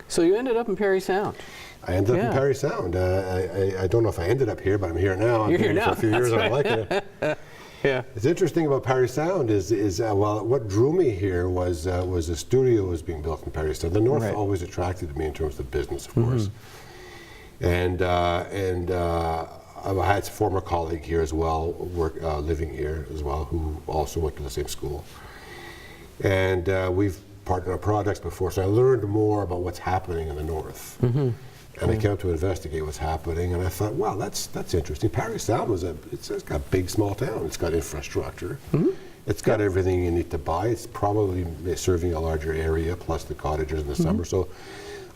So you ended up in Parry Sound. I ended up in Parry Sound. I don't know if I ended up here, but I'm here now. You're here now. For a few years, and I like it. Yeah. It's interesting about Parry Sound is well, what drew me here was a studio was being built in Parry Sound. The North always attracted me in terms of business, of course. And I had a former colleague here as well, living here as well, who also went to the same school. And we've partnered on projects before, so I learned more about what's happening in the North. And I came up to investigate what's happening, and I thought, wow, that's interesting. Parry Sound it's got a big, small town. It's got infrastructure. It's got everything you need to buy. It's probably serving a larger area, plus the cottages in the summer. So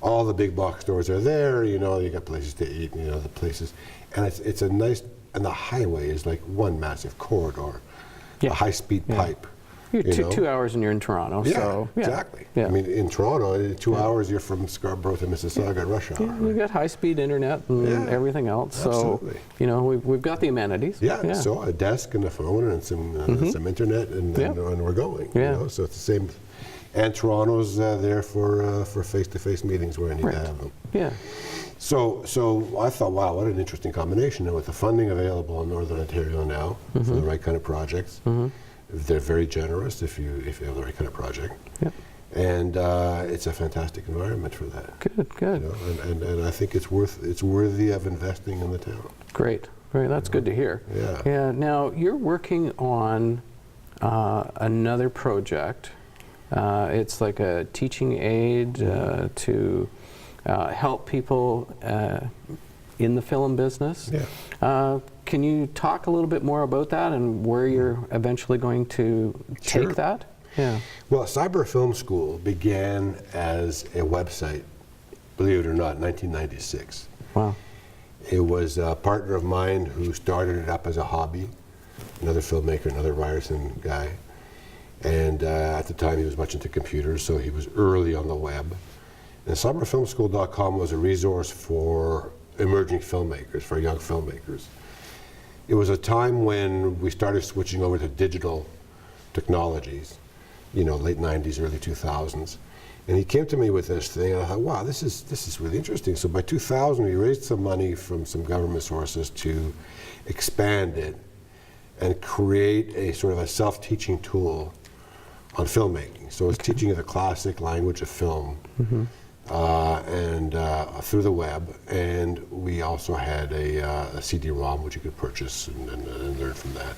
all the big box stores are there. You know, you got places to eat. You know, the places, and it's a nice. And the highway is like one massive corridor, a high-speed pipe. You're 2 hours and you're in Toronto. Yeah, so, exactly. Yeah. I mean, in Toronto, 2 hours you're from Scarborough to Mississauga at rush hour. You got high-speed internet and everything else. Absolutely. So, you know, we've got the amenities. Yeah, so a desk and a phone and some internet, and we're going. You know? So it's the same. And Toronto's there for face-to-face meetings where I need to have them. Yeah. So I thought, wow, what an interesting combination. And with the funding available in Northern Ontario now for the right kind of projects. They're very generous if you have the right kind of project. And it's a fantastic environment for that. Good. You know, and I think it's worthy of investing in the town. Great. That's good to hear. Yeah. Now you're working on another project. It's like a teaching aid to help people in the film business. Can you talk a little bit more about that and where you're eventually going to take that? Yeah. Well, Cyber Film School began as a website, believe it or not, in 1996. Wow. It was a partner of mine who started it up as a hobby, another filmmaker, another Ryerson guy. And at the time he was much into computers, so he was early on the web. And cyberfilmschool.com was a resource for emerging filmmakers, for young filmmakers. It was a time when we started switching over to digital technologies, you know, late 90s, early 2000s. And he came to me with this thing, and I thought, wow, this is really interesting. So by 2000, we raised some money from some government sources to expand it and create a sort of a self-teaching tool on filmmaking. So it's teaching the classic language of film. And through the web, and we also had a CD-ROM which you could purchase and learn from that.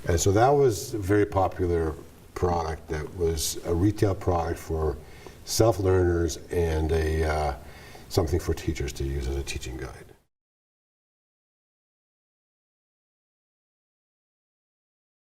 And so that was a very popular product. That was a retail product for self-learners and something for teachers to use as a teaching guide.